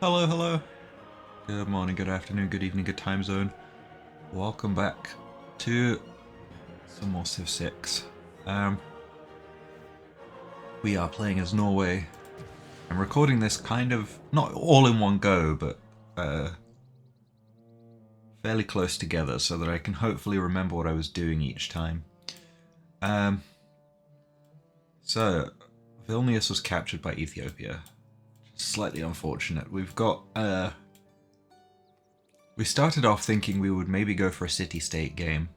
Hello, hello. Good morning, good afternoon, good evening, good time zone. Welcome back to some more Civ 6. We are playing as Norway. I'm recording this kind of not all in one go, but fairly close together so that I can hopefully remember what I was doing each time. So Vilnius was captured by Ethiopia. Slightly unfortunate. We started off thinking we would maybe go for a city-state game.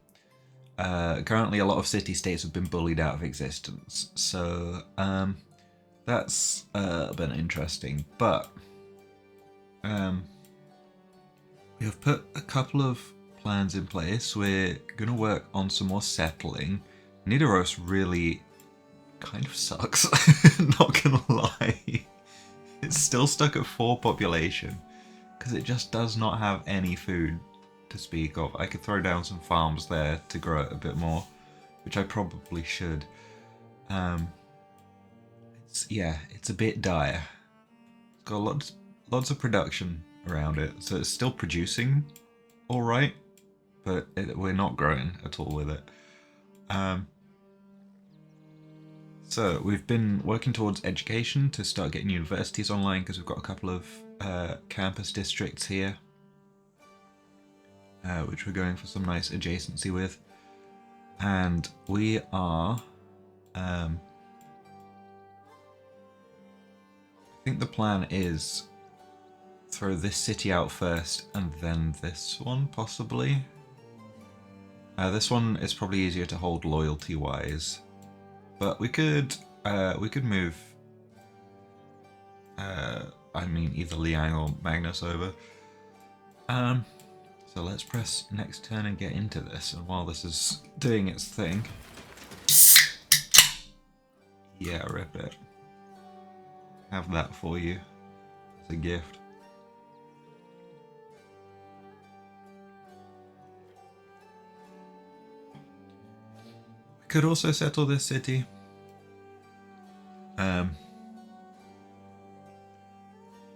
Currently, a lot of city-states have been bullied out of existence, so that's been interesting. But we have put a couple of plans in place. We're going to work on some more settling. Nidaros really kind of sucks, not gonna lie. It's still stuck at 4 population because it just does not have any food to speak of. I could throw down some farms there to grow it a bit more, which I probably should. It's a bit dire. It's got lots of production around it, so it's still producing all right, but we're not growing at all with it. So we've been working towards education to start getting universities online because we've got a couple of campus districts here, which we're going for some nice adjacency with. And we are, I think the plan is throw this city out first and then this one possibly. This one is probably easier to hold loyalty wise. But we could move, either Liang or Magnus over. So let's press next turn and get into this. And while this is doing its thing, yeah, rip it. Have that for you as a gift. I could also settle this city. I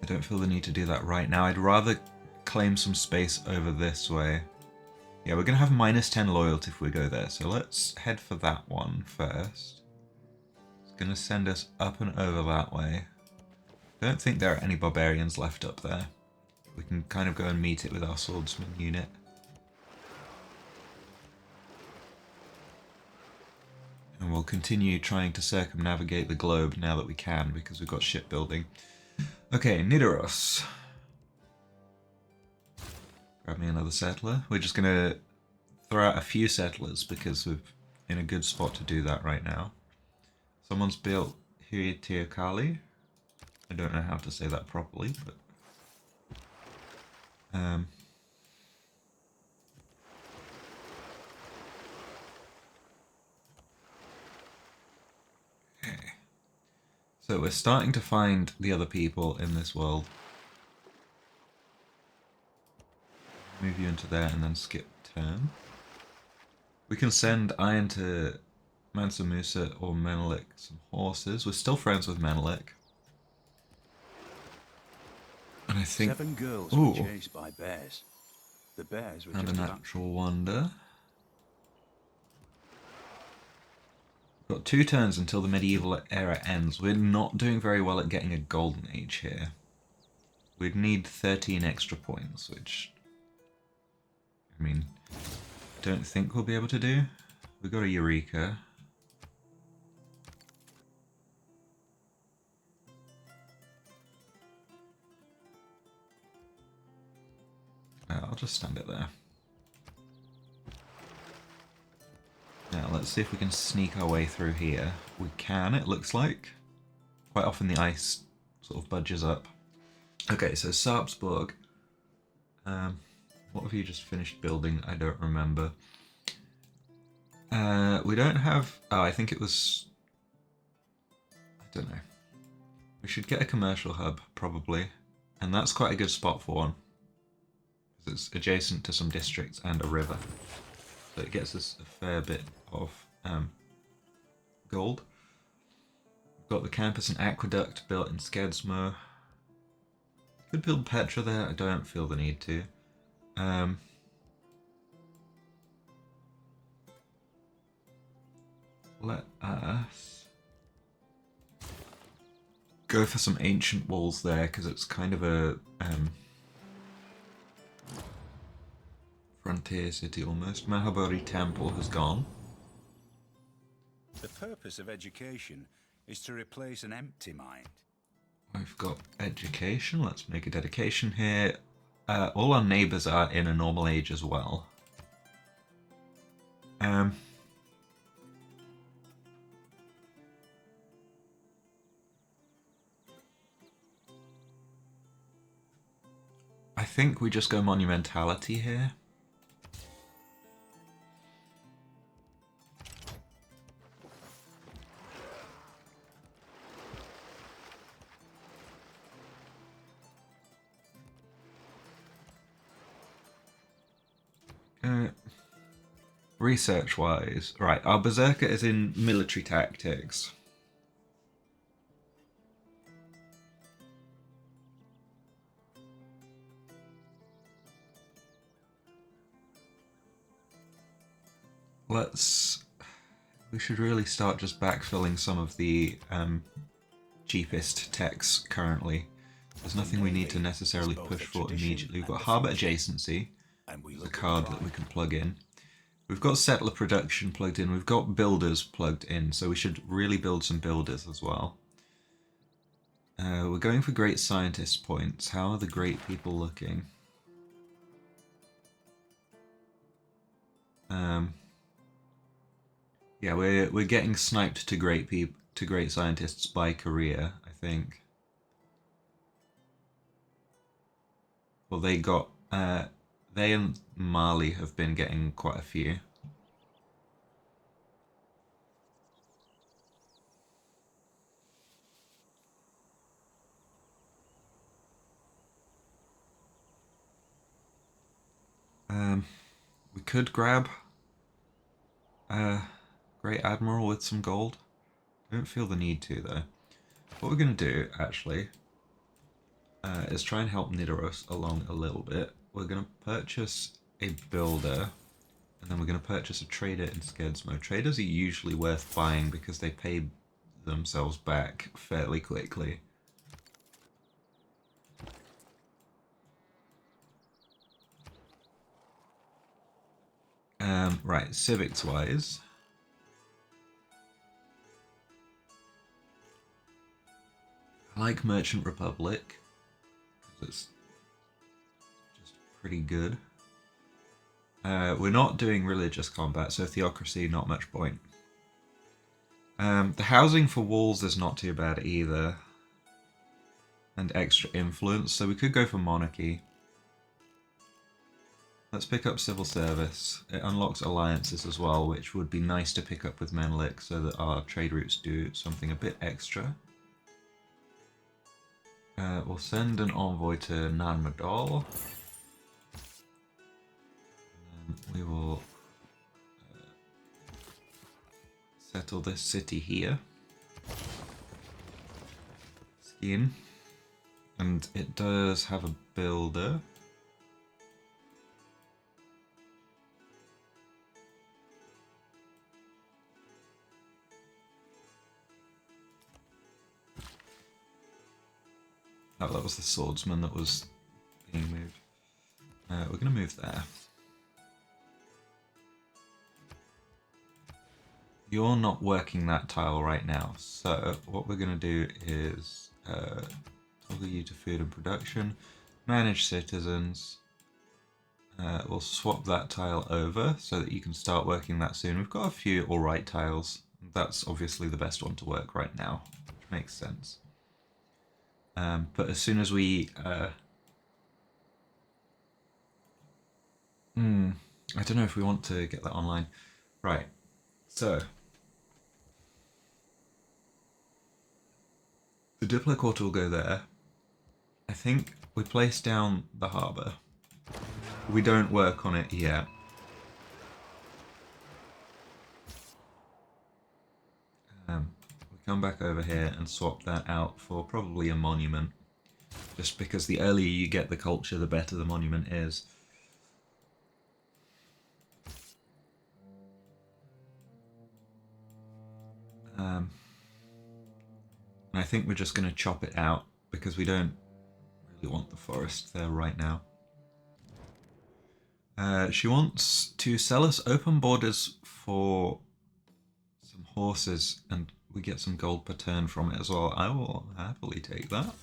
don't feel the need to do that right now. I'd rather claim some space over this way. Yeah, we're going to have -10 loyalty if we go there, so let's head for that one first. It's going to send us up and over that way. I don't think there are any barbarians left up there. We can kind of go and meet it with our swordsman unit. And we'll continue trying to circumnavigate the globe now that we can, because we've got shipbuilding. Okay, Nidaros. Grab me another settler. We're just going to throw out a few settlers because we're in a good spot to do that right now. Someone's built Hiritirkali. I don't know how to say that properly, but... Okay. So we're starting to find the other people in this world. Move you into there and then skip turn. We can send Iron to Mansa Musa or Menelik some horses. We're still friends with Menelik. And I think... 7 girls were chased by bears. The bears were and just a about... natural wonder. We've got 2 turns until the medieval era ends. We're not doing very well at getting a golden age here. We'd need 13 extra points, which... I don't think we'll be able to do. We've got a Eureka. I'll just stand it there. Now let's see if we can sneak our way through here. We can, it looks like. Quite often the ice sort of budges up. Okay, so Sarpsborg. What have you just finished building? I don't remember. We don't have... Oh, I think it was... I don't know. We should get a commercial hub, probably. And that's quite a good spot for one. Because it's adjacent to some districts and a river. So it gets us a fair bit of gold. We've got the campus and aqueduct built in Skedsmo. Could build Petra there, I don't feel the need to. Let us go for some ancient walls there, because it's kind of a frontier city almost. Mahabodhi Temple has gone. The purpose of education is to replace an empty mind. We've got education. Let's make a dedication here. All our neighbours are in a normal age as well. I think we just go monumentality here. Research-wise, right, our Berserker is in military tactics. We should really start just backfilling some of the cheapest techs currently. There's nothing we need to necessarily push for immediately. We've got Harbour Adjacency, a card that we can plug in. We've got Settler Production plugged in, we've got Builders plugged in, so we should really build some Builders as well. We're going for Great Scientist points. How are the great people looking? Yeah, we're getting sniped to great scientists by Korea, I think. Well, they and Mali have been getting quite a few. We could grab Great Admiral with some gold. Don't feel the need to, though. What we're going to do, actually, is try and help Nidaros along a little bit. We're going to purchase a builder, and then we're going to purchase a trader in Skedsmo. Traders are usually worth buying because they pay themselves back fairly quickly. Right, civics-wise. I like Merchant Republic, because it's just pretty good. We're not doing religious combat, so theocracy, not much point. The housing for walls is not too bad either. And extra influence, so we could go for monarchy. Let's pick up civil service. It unlocks alliances as well, which would be nice to pick up with Menelik so that our trade routes do something a bit extra. We'll send an envoy to Nanmadol. And we will settle this city here. Skin. And it does have a builder. Oh, that was the swordsman that was being moved. We're going to move there. You're not working that tile right now, so what we're going to do is toggle you to food and production, manage citizens. We'll swap that tile over so that you can start working that soon. We've got a few alright tiles. That's obviously the best one to work right now, which makes sense. But as soon as we... I don't know if we want to get that online. Right, so... the Diplo Quarter will go there. I think we place down the harbour. We don't work on it yet. We come back over here and swap that out for probably a monument. just because the earlier you get the culture, the better the monument is. And I think we're just going to chop it out because we don't really want the forest there right now. She wants to sell us open borders for some horses, and we get some gold per turn from it as well. I will happily take that.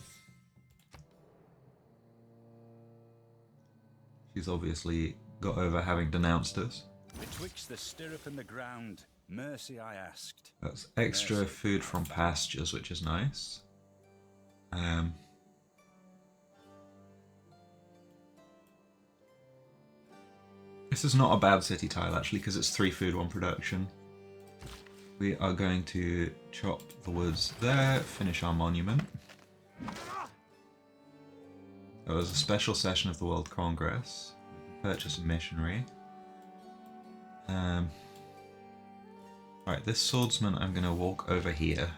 She's obviously got over having denounced us. Betwixt the stirrup and the ground, mercy I asked. That's extra food from pastures, which is nice. This is not a bad city tile actually, because it's 3 food, 1 production. We are going to chop the woods there, finish our monument. There was a special session of the World Congress. Purchase a missionary. Right, this swordsman I'm going to walk over here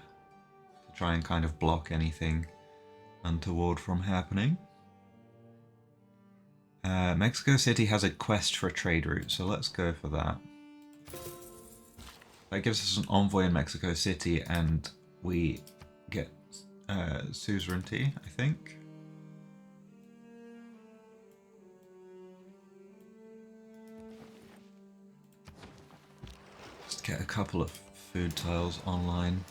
to try and kind of block anything untoward from happening. Mexico City has a quest for a trade route, so let's go for that. That gives us an envoy in Mexico City, and we get suzerainty, I think. Just get a couple of food tiles online.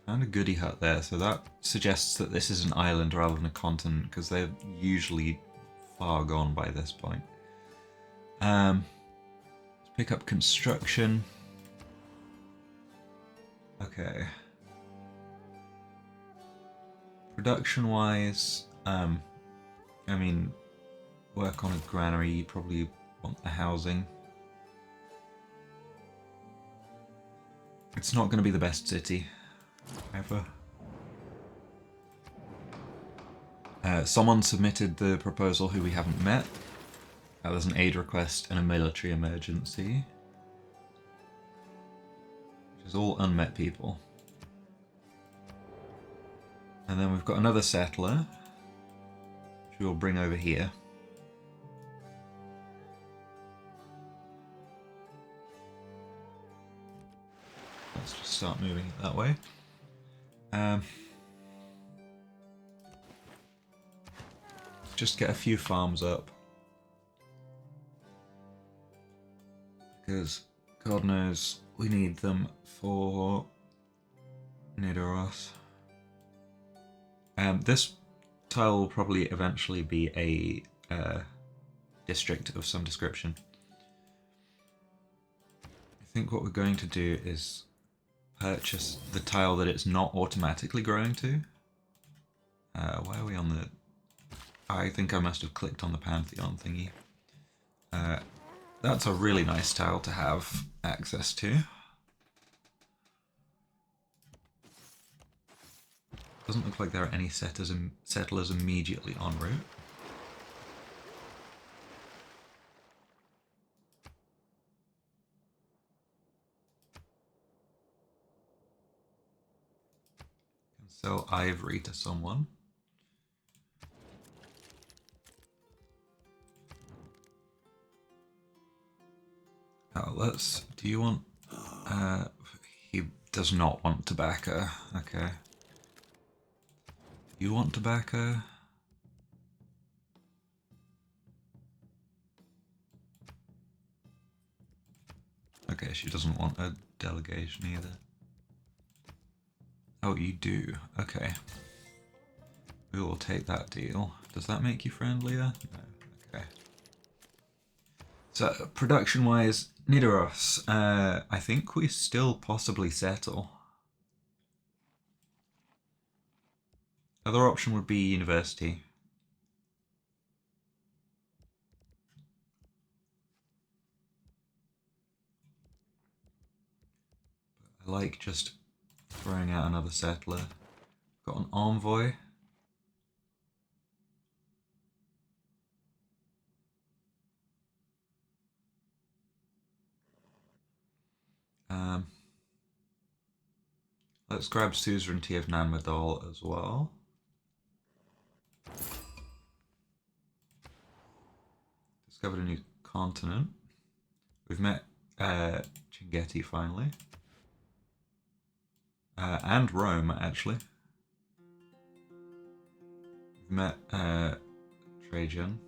Found a goody hut there, so that suggests that this is an island rather than a continent, because they're usually far gone by this point. Let's pick up construction. Okay. Production-wise, I mean, work on a granary, you probably want the housing. It's not going to be the best city ever. Someone submitted the proposal who we haven't met. There's an aid request and a military emergency. Which is all unmet people. And then we've got another settler, which we'll bring over here. Let's just start moving it that way. Just get a few farms up. Because, God knows, we need them for Nidoros. This tile will probably eventually be a district of some description. I think what we're going to do is purchase the tile that it's not automatically growing to. Why are we on the... I think I must have clicked on the Pantheon thingy. That's a really nice tile to have access to. Doesn't look like there are any settlers immediately en route. Can sell ivory to someone. Oh, let's... Do you want... he does not want tobacco. Okay. You want tobacco? Okay, she doesn't want a delegation either. Oh, you do. Okay. We will take that deal. Does that make you friendlier? No. Okay. So, production-wise, Nidoros, I think we still possibly settle. Other option would be university. I like just throwing out another settler. Got an envoy. Let's grab suzerainty of Nanmadol as well. Discovered a new continent. We've met Chinguetti finally. And Rome, actually. We've met Trajan,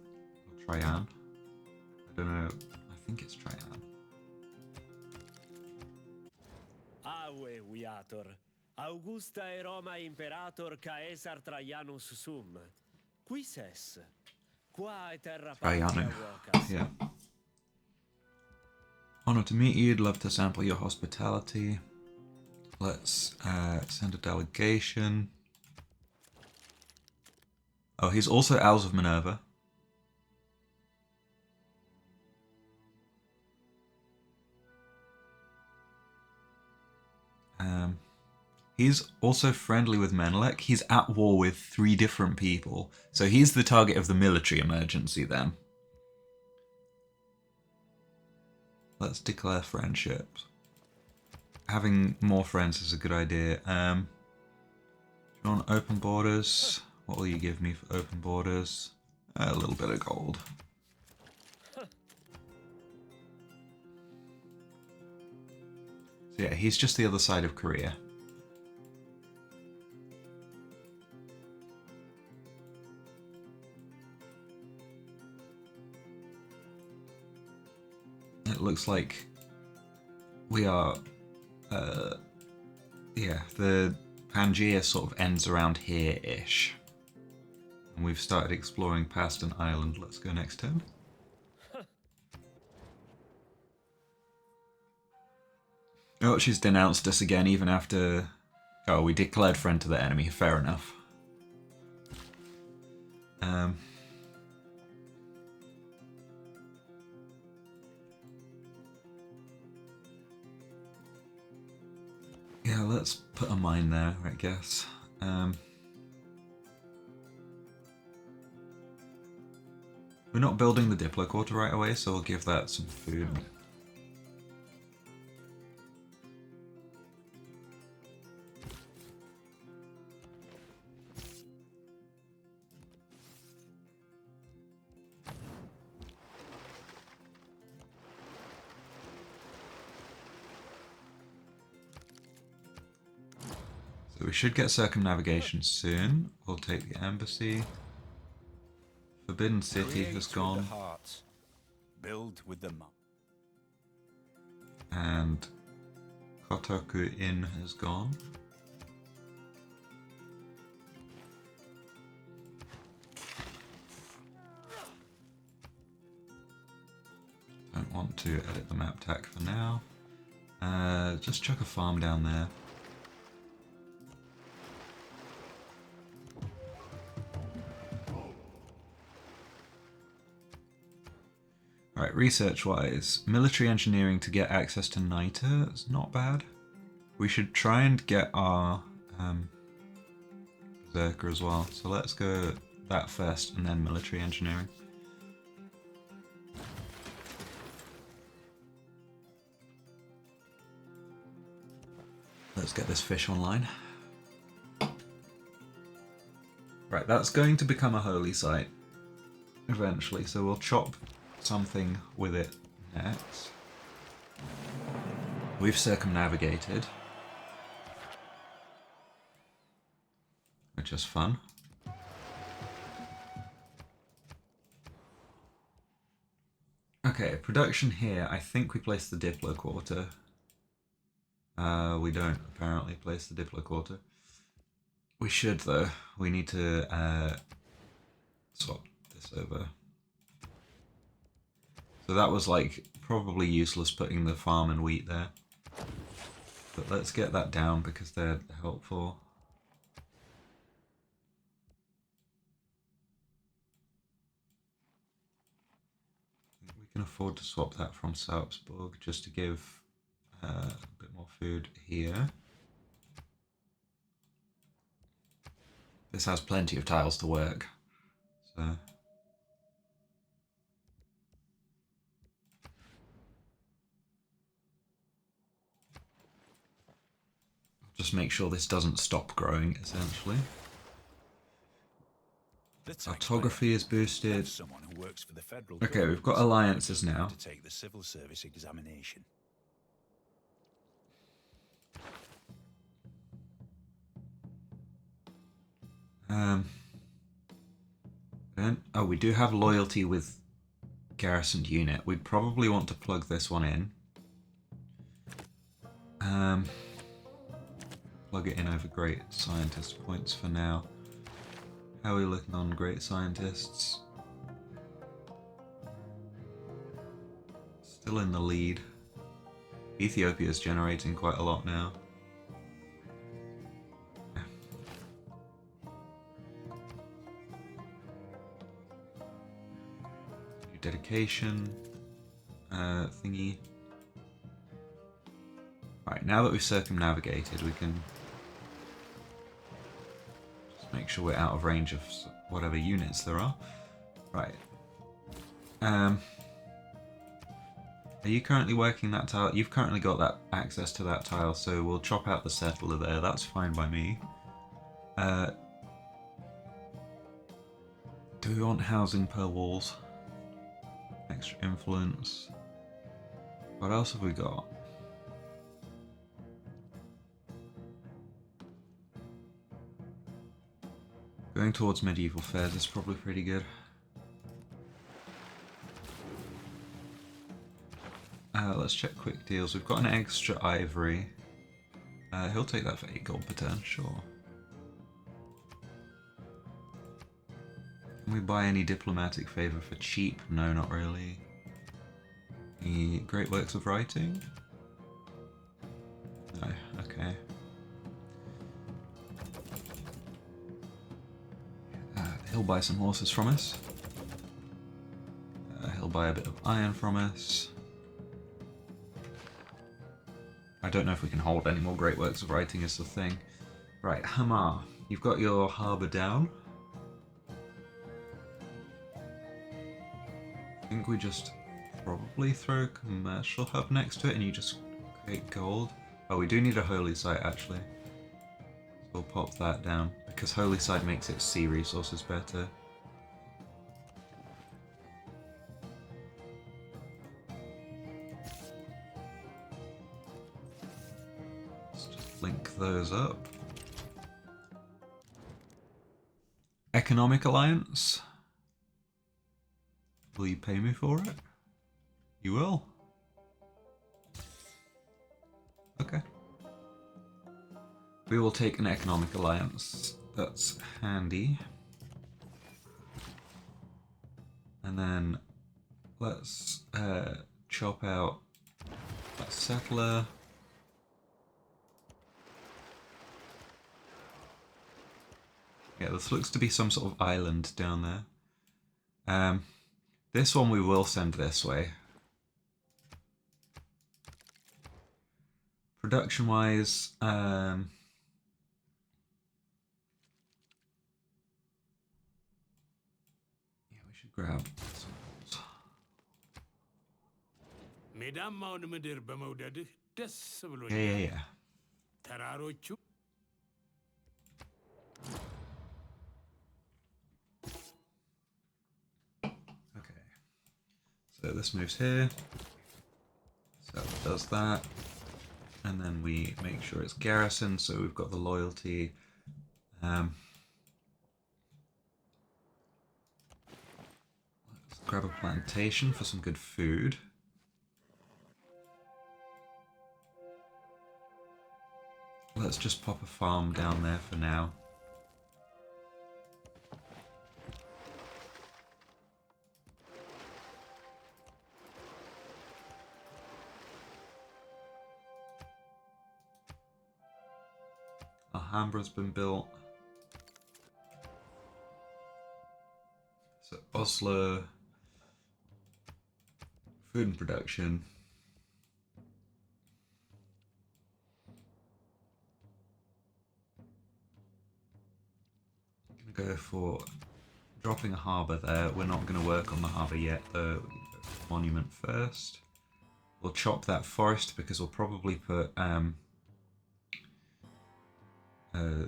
or Trajan. I don't know, I think it's Trajan. Aue viator, Augusta e Roma imperator Caesar Traianus sum. Quis es? Qua e terra patria Traiano, vocas. yeah. Honor to meet you, I'd love to sample your hospitality. Let's send a delegation. Oh, he's also Owls of Minerva. He's also friendly with Menelik. He's at war with 3 different people. So he's the target of the military emergency then. Let's declare friendship. Having more friends is a good idea. Do you want open borders? What will you give me for open borders? A little bit of gold. So yeah, he's just the other side of Korea. It looks like we are, yeah, the Pangaea sort of ends around here-ish. And we've started exploring past an island. Let's go next turn. Oh, she's denounced us again even after... Oh, we declared friend to the enemy. Fair enough. Yeah, let's put a mine there, I guess. We're not building the Diplo quarter right away, so we'll give that some food. So we should get circumnavigation soon. We'll take the embassy. Forbidden City has gone. Build with the mind. And Kotoku Inn has gone. Don't want to edit the map tack for now. Just chuck a farm down there. Right, research-wise, military engineering to get access to NITA is not bad. We should try and get our Berserker as well. So let's go that first and then military engineering. Let's get this fish online. Right, that's going to become a holy site eventually, so we'll chop something with it next. We've circumnavigated, which is fun. Okay, production here. I think we placed the Diplo quarter. We don't apparently place the Diplo quarter. We should though. We need to swap this over. So that was like probably useless putting the farm and wheat there. But let's get that down because they're helpful. I think we can afford to swap that from Salzburg just to give a bit more food here. This has plenty of tiles to work. So I'll just make sure this doesn't stop growing, essentially. Cartography is boosted. Someone who works for the federal Okay, we've got government alliances doesn't now. have to take the civil service examination. Oh, we do have loyalty with garrisoned unit. We'd probably want to plug this one in. Plug it in over great scientist points for now. How are we looking on great scientists? Still in the lead. Ethiopia is generating quite a lot now. New dedication thingy. Right, now that we've circumnavigated, we can just make sure we're out of range of whatever units there are. Right. Are you currently working that tile? You've currently got that access to that tile, so we'll chop out the settler there. That's fine by me. Do we want housing per walls? Extra influence. What else have we got? Going towards medieval fairs is probably pretty good. Let's check quick deals. We've got an extra ivory. He'll take that for 8 gold per turn, sure. Can we buy any diplomatic favour for cheap? No, not really. Any great works of writing? No, okay. He'll buy some horses from us. He'll buy a bit of iron from us. I don't know if we can hold any more great works of writing is the thing. Right, Hamar, you've got your harbour down. I think we just probably throw a commercial hub next to it and you just create gold. Oh, we do need a holy site actually. So we'll pop that down because holy site makes its sea resources better. Link those up. Economic alliance. Will you pay me for it? You will? Okay. We will take an economic alliance. That's handy. And then let's chop out that settler. Yeah, this looks to be some sort of island down there. This one we will send this way. Production-wise, yeah, we should grab some walls. Yeah. So this moves here, so it does that, and then we make sure it's garrison, so we've got the loyalty. Let's grab a plantation for some good food. Let's just pop a farm down there for now. Alhambra's been built. So Oslo, food and production. I'm gonna go for dropping a harbour there. We're not gonna work on the harbour yet though. Monument first. We'll chop that forest because we'll probably put I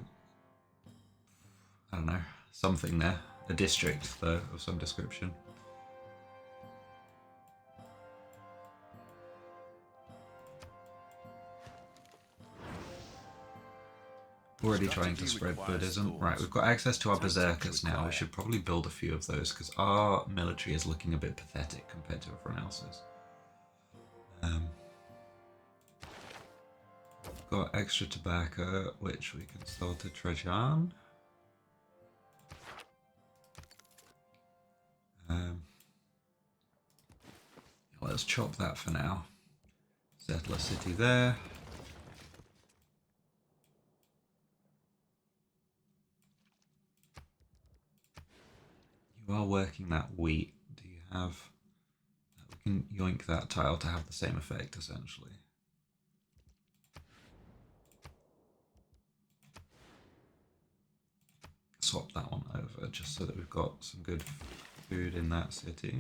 don't know, something there. A district, though, of some description. Already trying to spread Buddhism. Right, we've got access to our berserkers now. We should probably build a few of those because our military is looking a bit pathetic compared to everyone else's. Got extra tobacco, which we can sell to Trajan. Let's chop that for now. Settle a city there. You are working that wheat. Do you have... We can yoink that tile to have the same effect, essentially. Swap that one over, just so that we've got some good food in that city.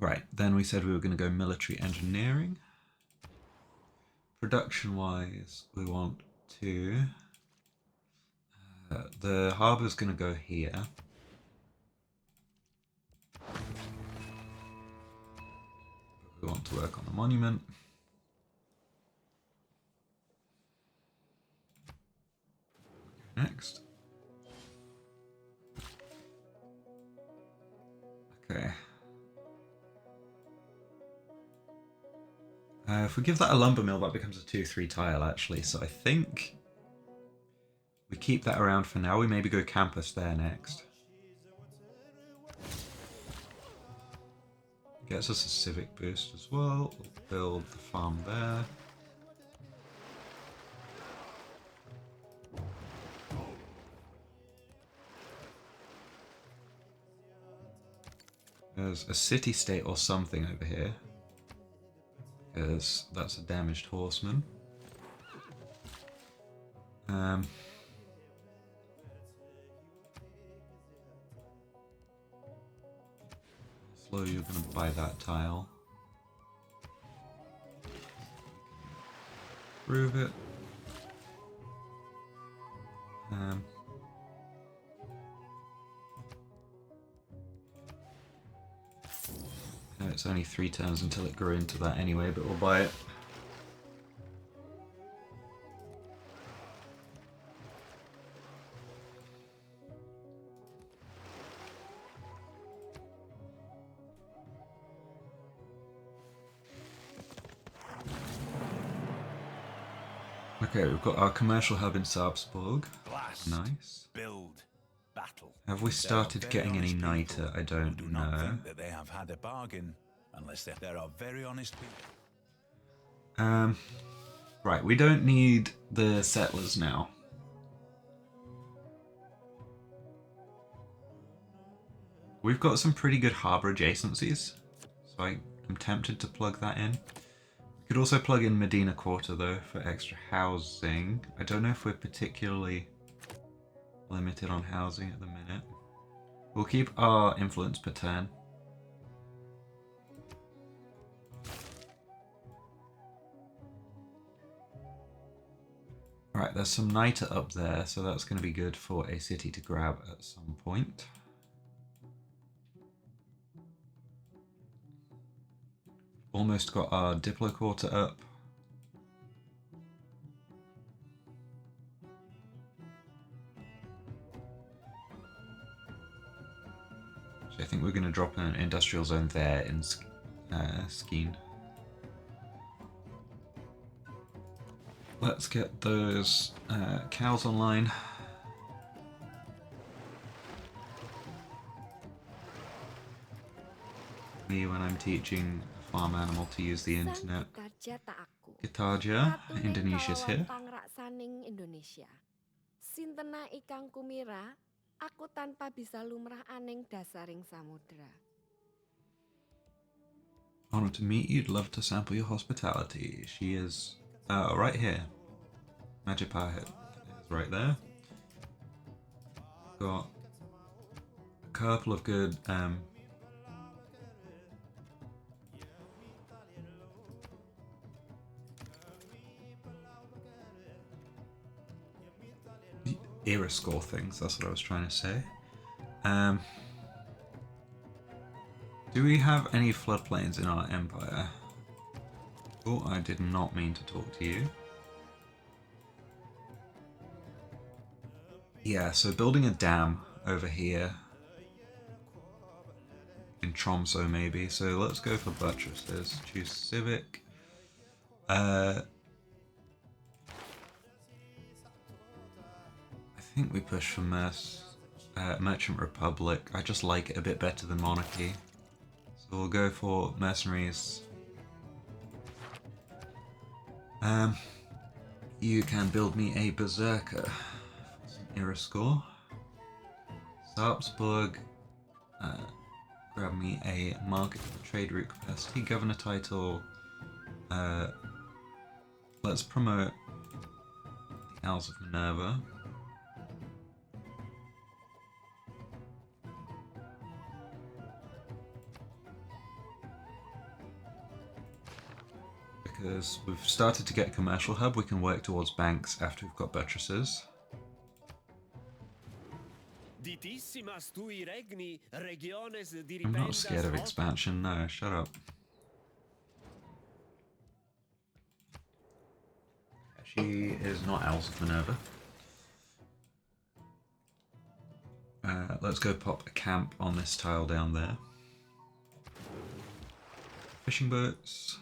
Right, then we said we were going to go military engineering. Production-wise, we want to... the harbour's going to go here. We want to work on the monument. Next. Okay. If we give that a lumber mill, that becomes a 2-3 tile, actually. So I think we keep that around for now. We maybe go campus there next. Gets us a civic boost as well. We'll build the farm there. There's a city-state or something over here. Because that's a damaged horseman. Slow, you're going to buy that tile. Prove it. It's only 3 turns until it grew into that anyway, but we'll buy it. Okay, we've got our commercial hub in Sarpsborg. Nice. Build, battle. Have we started getting any niter? I don't know. Think that they have had a bargain unless there are very honest people. Right, we don't need the settlers now. We've got some pretty good harbour adjacencies, so I'm tempted to plug that in. We could also plug in Medina Quarter though for extra housing. I don't know if we're particularly limited on housing at the minute. We'll keep our influence per turn. Alright, there's some niter up there, so that's going to be good for a city to grab at some point. Almost got our Diplo Quarter up. So I think we're going to drop an industrial zone there in Skeen. Let's get those cows online. Me when I'm teaching a farm animal to use the internet. Gitarja, Indonesia's here. Sintena ikang kumira, aku tanpa bisa lumrah aning dasaring samudra. Honored to meet you. Love to sample your hospitality. She is right here. Majapahit is right there. Got a couple of good era score things, that's what I was trying to say. Do we have any floodplains in our empire? Oh, I did not mean to talk to you. Yeah, so building a dam over here. In Tromso maybe, so let's go for buttresses. Choose civic. I think we push for Merchant Republic. I just like it a bit better than Monarchy. So we'll go for mercenaries. You can build me a berserker for some era score. Sarpsborg. Grab me a market for trade route capacity. Governor title. Let's promote the Owls of Minerva. Because we've started to get a commercial hub, we can work towards banks after we've got buttresses. I'm not scared of expansion, no, shut up. She is not Owls of Minerva. Let's go pop a camp on this tile down there. Fishing boats.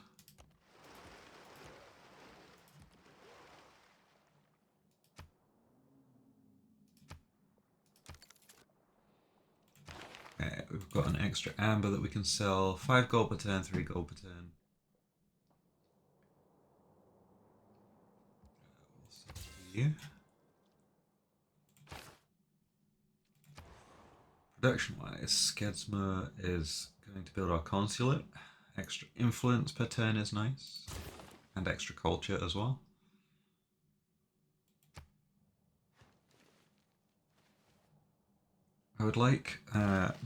Okay, we've got an extra amber that we can sell. 5 gold per turn, 3 gold per turn. We'll sell to you. Production-wise, Skedsma is going to build our consulate. Extra influence per turn is nice. And extra culture as well. I would like,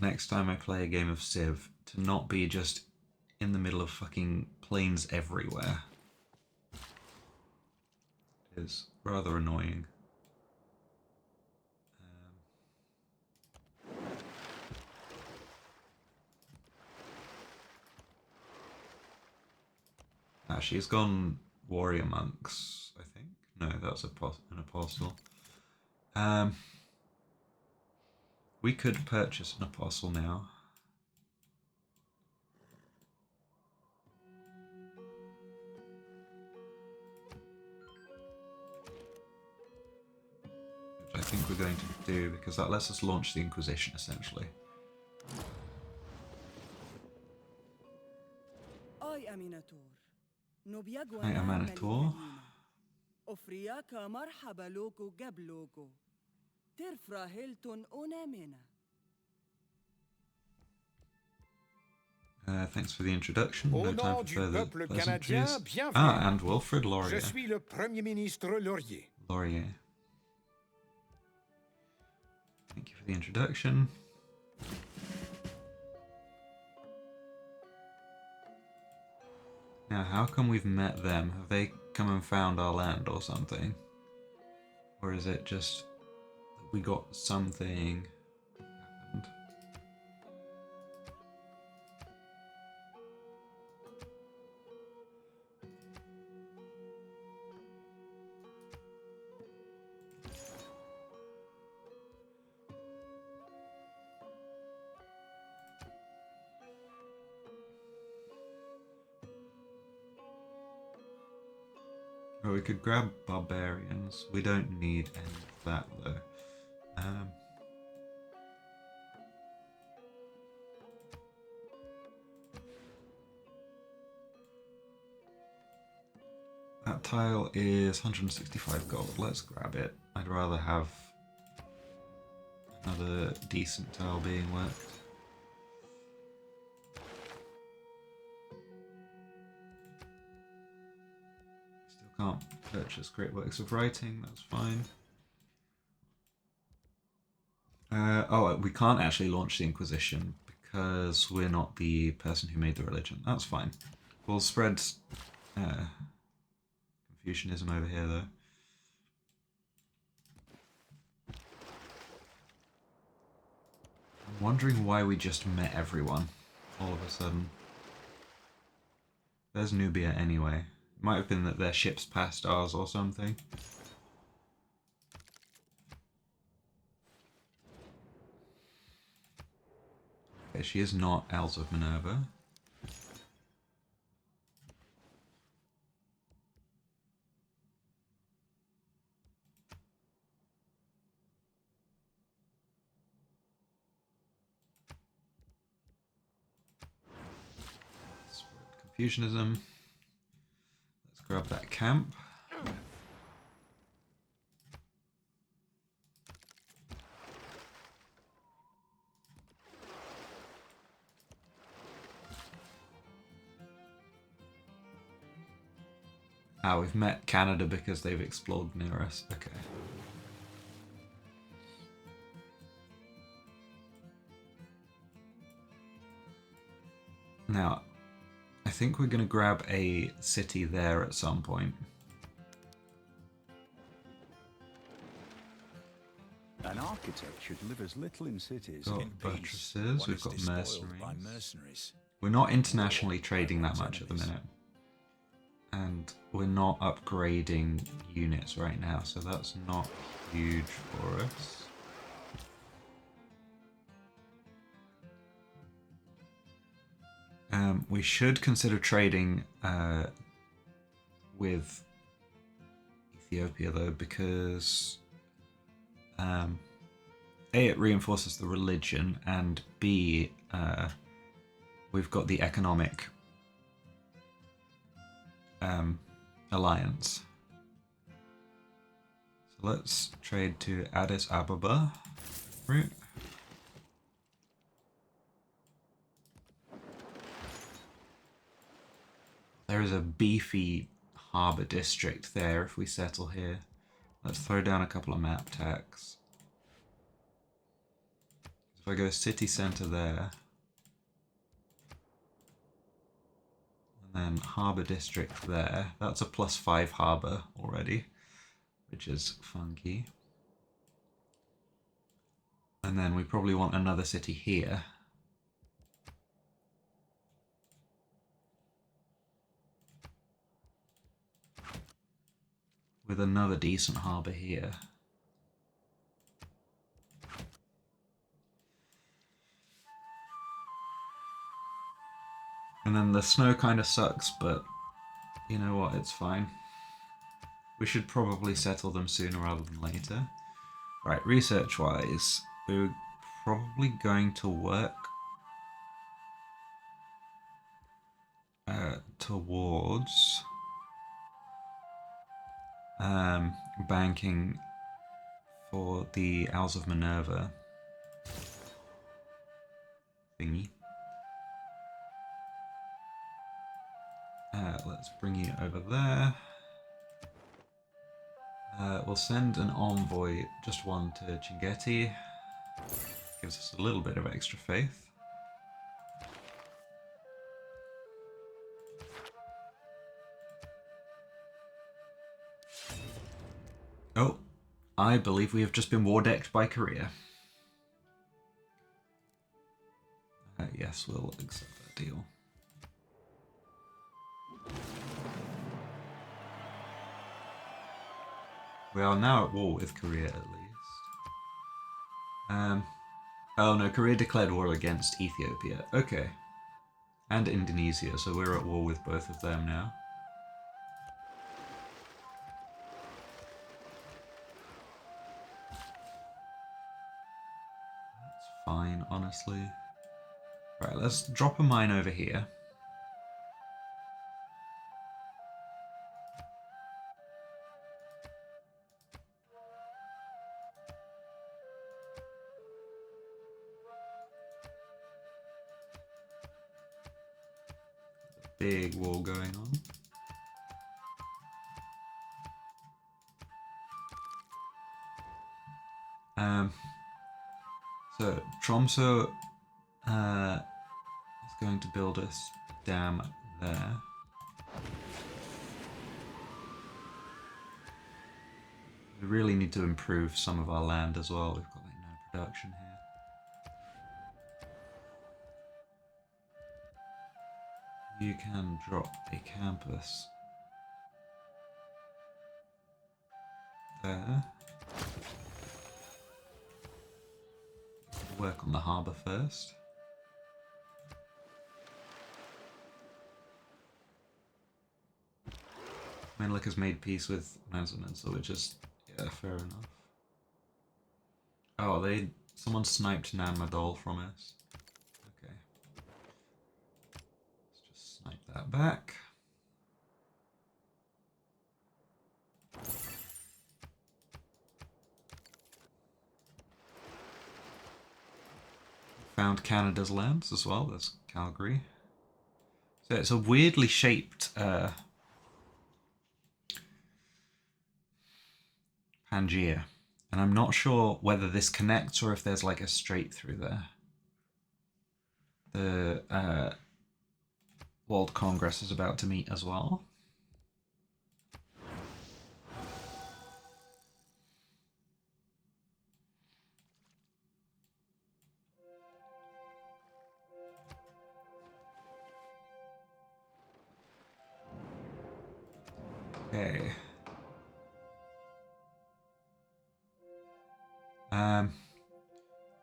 next time I play a game of Civ, to not be just in the middle of fucking plains everywhere. It is rather annoying. She's gone warrior monks, I think. No, that's an apostle. We could purchase an apostle now. Which I think we're going to do, because that lets us launch the Inquisition, essentially. Hi, Amanator. Thanks for the introduction. No time for further pleasantries. And Wilfred Laurier. Je suis le Premier ministre Laurier. Laurier. Thank you for the introduction. Now, how come we've met them? Have they come and found our land or something? Or is it just that we got something happened? Or we could grab barbarians. We don't need any of that though. That tile is 165 gold. Let's grab it. I'd rather have another decent tile being worked. Can't purchase great works of writing, that's fine. Oh, we can't actually launch the Inquisition because we're not the person who made the religion. That's fine. We'll spread Confucianism over here, though. I'm wondering why we just met everyone all of a sudden. There's Nubia anyway. It might have been that their ships passed ours or something. Okay, she is not Elves of Minerva. Confucianism. Let's grab that camp. Ah, we've met Canada because they've explored near us. Okay. Now, I think we're going to grab a city there at some point. An architect should live as little in cities. Got in peace. buttresses, One we've is got despoiled by mercenaries. mercenaries. We're not internationally trading that much at the minute. And we're not upgrading units right now, so that's not huge for us. We should consider trading with Ethiopia, though, because A, it reinforces the religion, and B, we've got the economic alliance. So let's trade to Addis Ababa route. There is a beefy harbour district there if we settle here. Let's throw down a couple of map tax. If I go city centre there, and then harbour district there, that's a +5 harbour already, which is funky. And then we probably want another city here. With another decent harbour here. And then the snow kind of sucks, but you know what, it's fine. We should probably settle them sooner rather than later. Right, research-wise, we're probably going to work towards banking for the Owls of Minerva thingy. Let's bring you over there. We'll send an envoy, just one, to Chinguetti. Gives us a little bit of extra faith. Oh, I believe we have just been war decked by Korea. Yes, we'll accept that deal. We are now at war with Korea, at least. Oh no, Korea declared war against Ethiopia. Okay. And Indonesia, so we're at war with both of them now. That's fine, honestly. Right, let's drop a mine over here. Big war going on. So Tromsø is going to build us a dam there. We really need to improve some of our land as well. We've got like no production here. You can drop a campus there. Work on the harbour first. Menelik has made peace with Mansa, which is, yeah, fair enough. Oh, someone sniped Nan Madol from us. Okay. Let's just snipe that back. Found Canada's lands as well. There's Calgary. So it's a weirdly shaped Pangaea, and I'm not sure whether this connects or if there's like a straight through there. The World Congress is about to meet as well. Okay.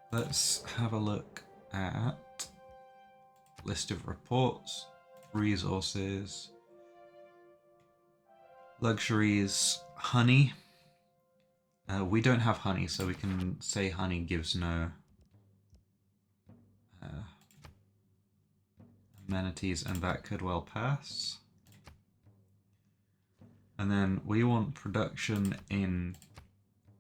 Let's have a look at list of reports, resources, luxuries, honey. We don't have honey, so we can say honey gives no amenities, and that could well pass. And then we want production in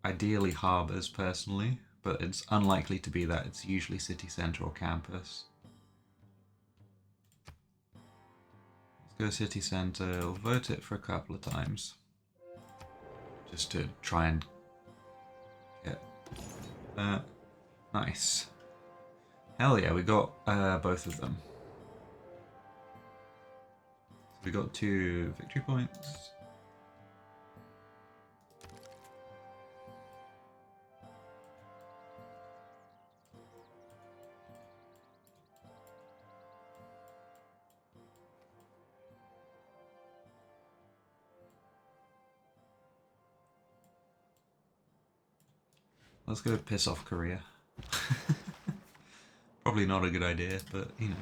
ideally harbours personally, but it's unlikely to be that. It's usually city centre or campus. Let's go city centre. We'll vote it for a couple of times, just to try and get that. Nice. Hell yeah, we got both of them. So we got 2 victory points. Let's go piss off Korea. Probably not a good idea, but you know.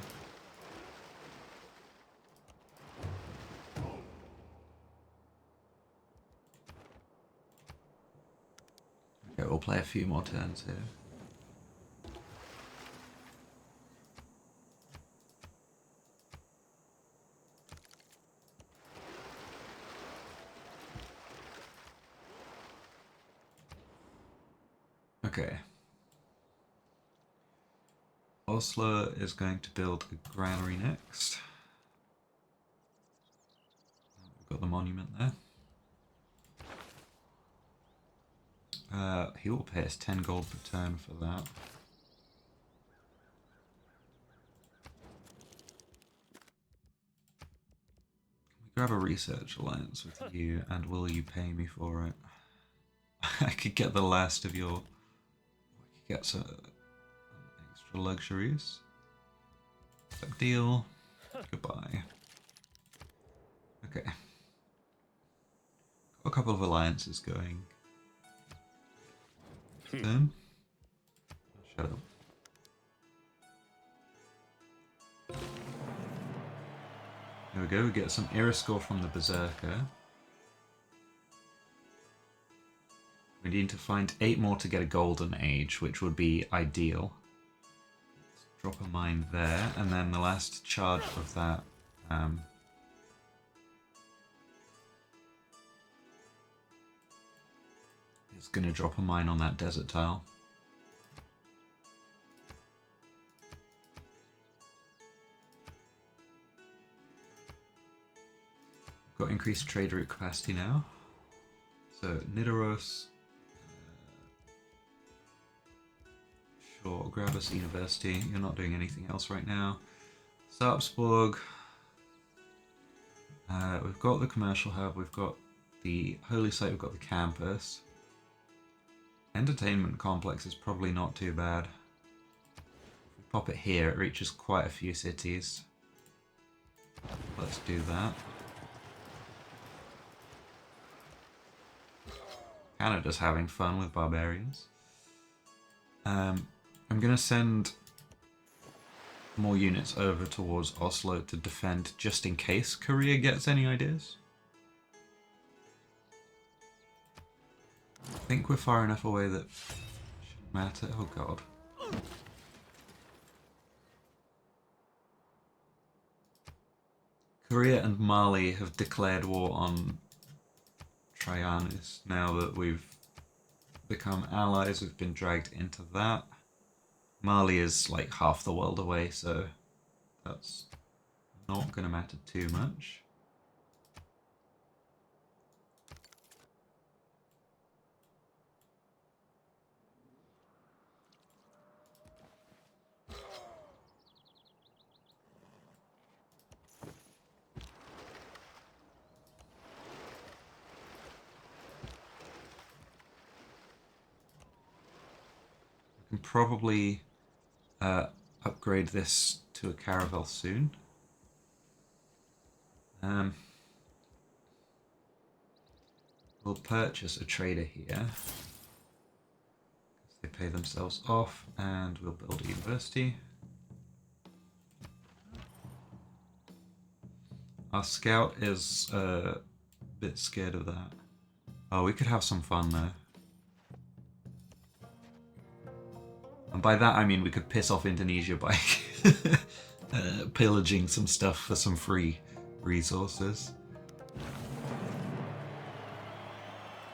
Okay, we'll play a few more turns here. Okay. Oslo is going to build a granary next. We've got the monument there. He will pay us 10 gold per turn for that. Can we grab a research alliance with you, and will you pay me for it? I could get the last of your... I could get some extra luxuries. Accept deal. Goodbye. Okay. Got a couple of alliances going. Then shut up. There we go, we get some era score from the Berserker. We need to find 8 more to get a golden age, which would be ideal. Let's drop a mine there, and then the last charge of that is going to drop a mine on that desert tile. Got increased trade route capacity now. So Nidaros, sure, grab us university. You're not doing anything else right now. Sarpsborg. We've got the commercial hub, we've got the holy site, we've got the campus. Entertainment complex is probably not too bad. If we pop it here, it reaches quite a few cities. Let's do that. Canada's having fun with barbarians. I'm gonna send more units over towards Oslo to defend just in case Korea gets any ideas. I think we're far enough away that it shouldn't matter. Oh god. Korea and Mali have declared war on Trajanus now that we've become allies. We've been dragged into that. Mali is like half the world away, so that's not going to matter too much. We can probably upgrade this to a caravel soon. We'll purchase a trader here, because they pay themselves off, and we'll build a university. Our scout is a bit scared of that. Oh, we could have some fun though. And by that I mean we could piss off Indonesia by pillaging some stuff for some free resources.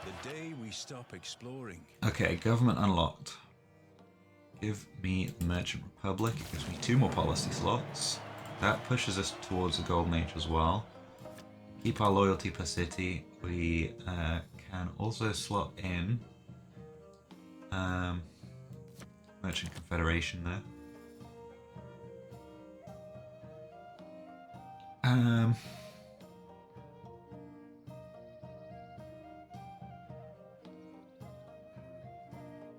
The day we stop exploring. Okay, government unlocked. Give me the Merchant Republic. It gives me 2 more policy slots. That pushes us towards the Golden Age as well. Keep our loyalty per city. We can also slot in Merchant Confederation there.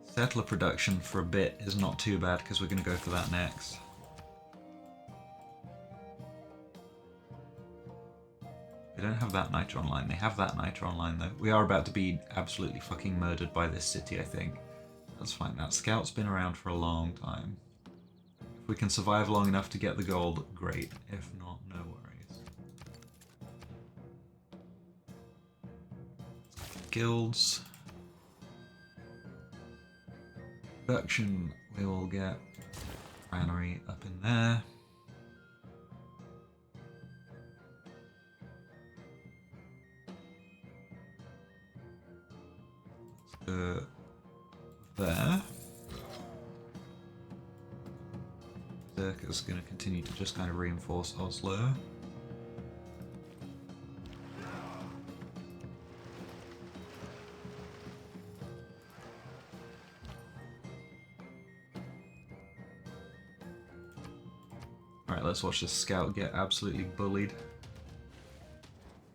Settler production for a bit is not too bad because we're going to go for that next. They don't have that Nitro online. They have that Nitro online though. We are about to be absolutely fucking murdered by this city, I think. That's fine. That scout's been around for a long time. If we can survive long enough to get the gold, great. If not, no worries. Guilds. Production, we will get granary up in there. Let's go there. Berserker's going to continue to just kind of reinforce Oslo. Alright, let's watch this scout get absolutely bullied.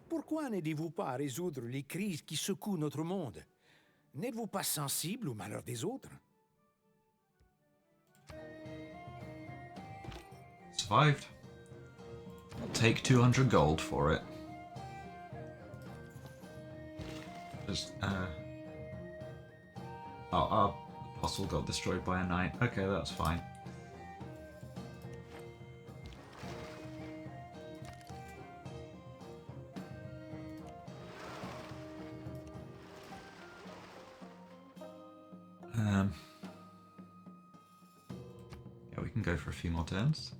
Pourquoi n'aidez-vous pas à résoudre les crises qui secouent notre monde? N'êtes-vous pas sensible au malheur des autres? Survived. I'll take 200 gold for it. Just, oh, our apostle got destroyed by a knight. Okay, that's fine. Yeah, we can go for a few more turns.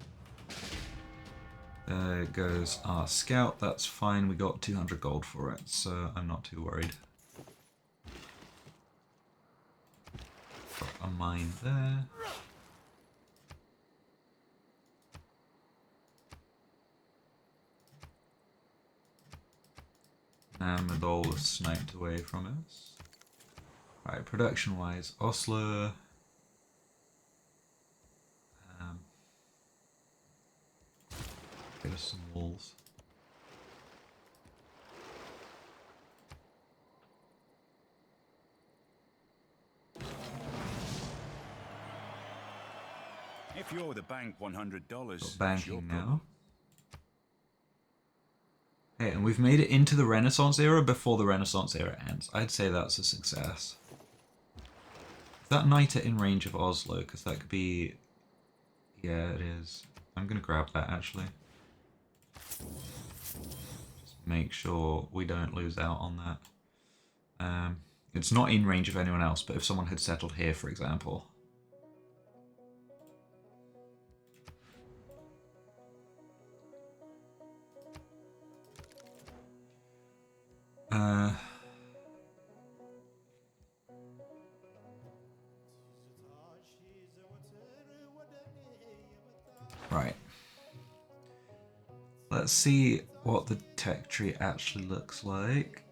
There goes our scout, that's fine, we got 200 gold for it, so I'm not too worried. Got a mine there. And Madol was sniped away from us. Right, production-wise, Oslo. rid of some walls. If you owe the bank $100, Got it's your banking problem. now. Hey, and we've made it into the Renaissance era before the Renaissance era ends. I'd say that's a success. Is that knight in range of Oslo? Because that could be... Yeah, it is. I'm going to grab that, actually. Just make sure we don't lose out on that. It's not in range of anyone else, but if someone had settled here, for example... Right. Let's see what the tech tree actually looks like.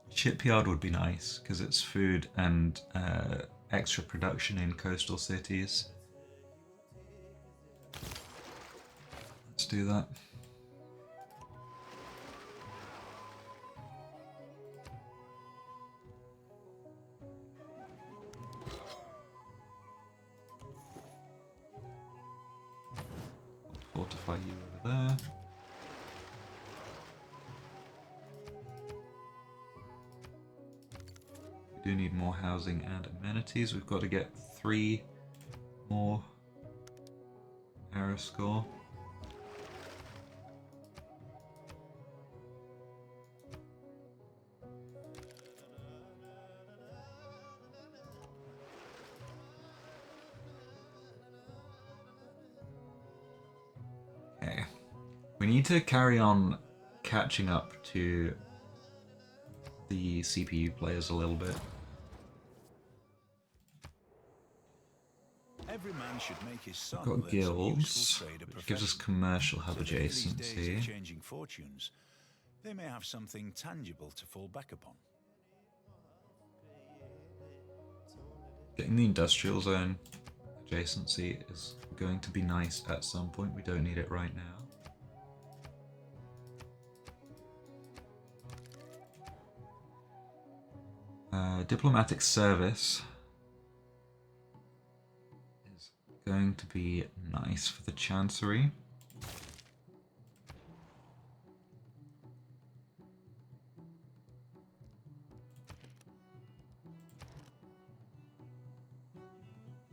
Shipyard would be nice because it's food and extra production in coastal cities. Let's do that. Fortify you over there. We do need more housing and amenities. We've got to get 3 more arrow score. Okay. We need to carry on catching up to the CPU players a little bit. Every man should make his son We've got learn some guilds, useful trade or which gives us profession. commercial hub So that in these days of adjacency. changing fortunes, they may have something tangible to fall back upon. Getting the industrial zone adjacency is going to be nice at some point. We don't need it right now. Diplomatic service is going to be nice for the Chancery.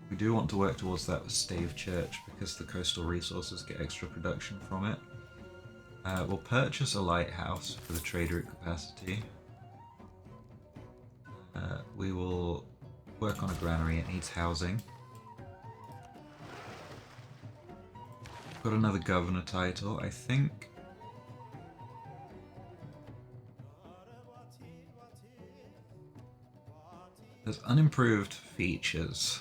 We do want to work towards that stave church because the coastal resources get extra production from it. We'll purchase a lighthouse for the trade route capacity. We will work on a granary, it needs housing. Got another governor title, I think. There's unimproved features.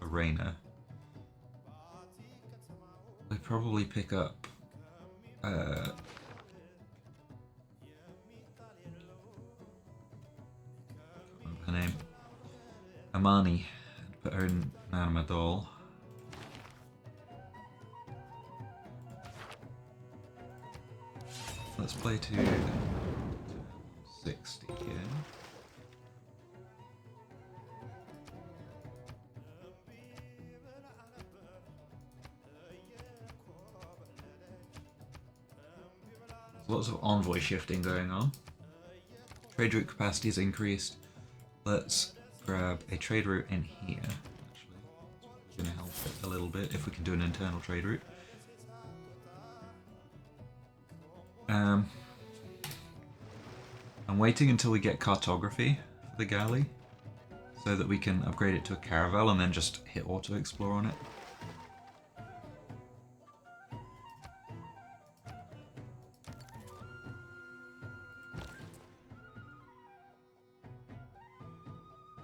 Arena. They probably pick up her name, Amani, and put her in Nanamadol. Let's play to 60 here. Lots of envoy shifting going on. Trade route capacity is increased. Let's grab a trade route in here. Actually, it's going to help it a little bit if we can do an internal trade route. I'm waiting until we get cartography for the galley so that we can upgrade it to a caravel and then just hit auto explore on it.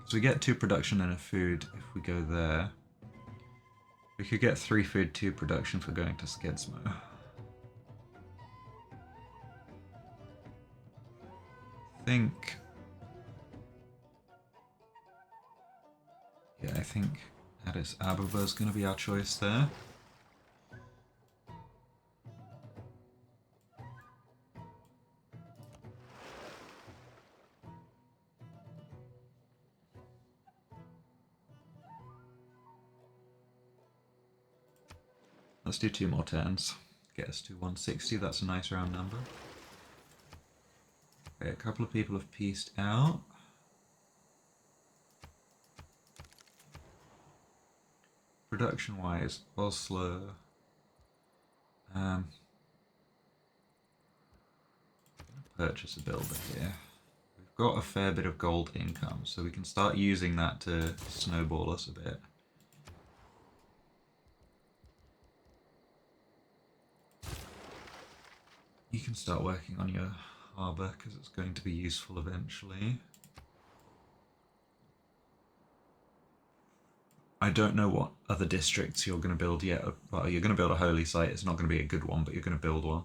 So we get 2 production and a food if we go there. We could get 3 food, 2 production for going to Skidsmo. think... Yeah, I think Addis Ababa is going to be our choice there. Let's do 2 more turns. Get us to 160, that's a nice round number. Okay, a couple of people have pieced out. Production-wise, Oslo... purchase a builder here. We've got a fair bit of gold income, so we can start using that to snowball us a bit. You can start working on your harbour because it's going to be useful eventually. I don't know what other districts you're going to build yet. Well, you're going to build a holy site. It's not going to be a good one, but you're going to build one.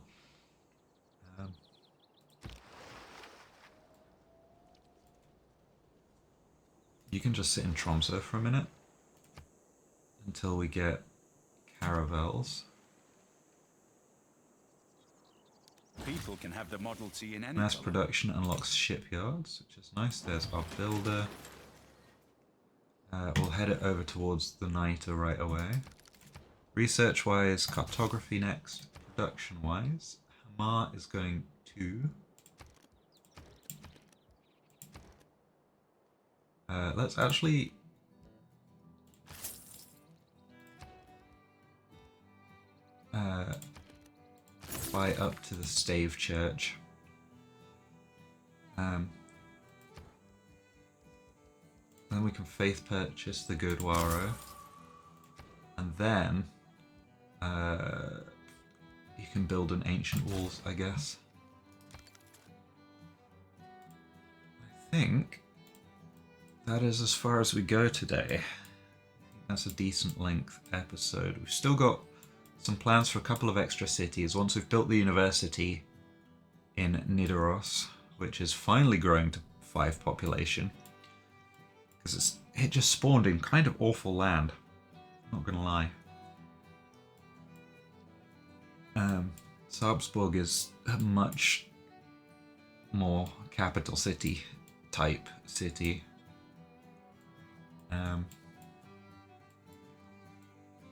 You can just sit in Tromsø for a minute until we get caravels. People can have the Model T in any Mass colour. production unlocks shipyards, which is nice. There's our builder. We'll head it over towards the Niter right away. Research-wise, cartography next. Production-wise, Hamar is going to... let's actually... fly up to the Stave Church. Then we can faith purchase the Gurdwara. And then you can build an ancient walls, I guess. I think that is as far as we go today. I think that's a decent length episode. We've still got some plans for a couple of extra cities once we've built the university in Nidaros, which is finally growing to 5 population. Because it just spawned in kind of awful land, not gonna lie. Sarpsborg is a much more capital city type city.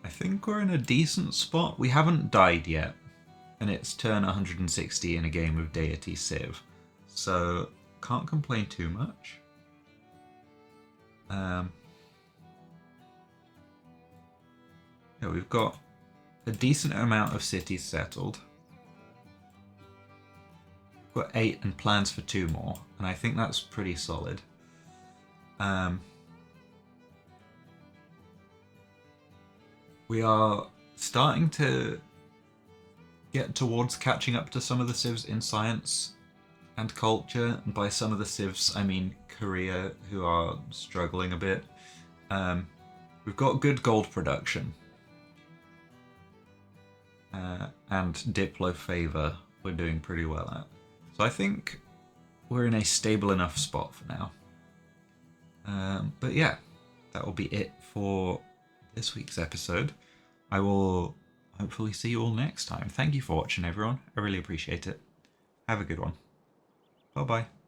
I think we're in a decent spot. We haven't died yet, and it's turn 160 in a game of Deity Civ, so can't complain too much. Yeah, we've got a decent amount of cities settled. We've got 8 and plans for 2 more, and I think that's pretty solid. We are starting to get towards catching up to some of the civs in science and culture, and by some of the civs I mean Korea, who are struggling a bit. We've got good gold production, and Diplo favor we're doing pretty well at. So I think we're in a stable enough spot for now. But yeah, that will be it for this week's episode. I will hopefully see you all next time. Thank you for watching, everyone. I really appreciate it. Have a good one. Bye-bye.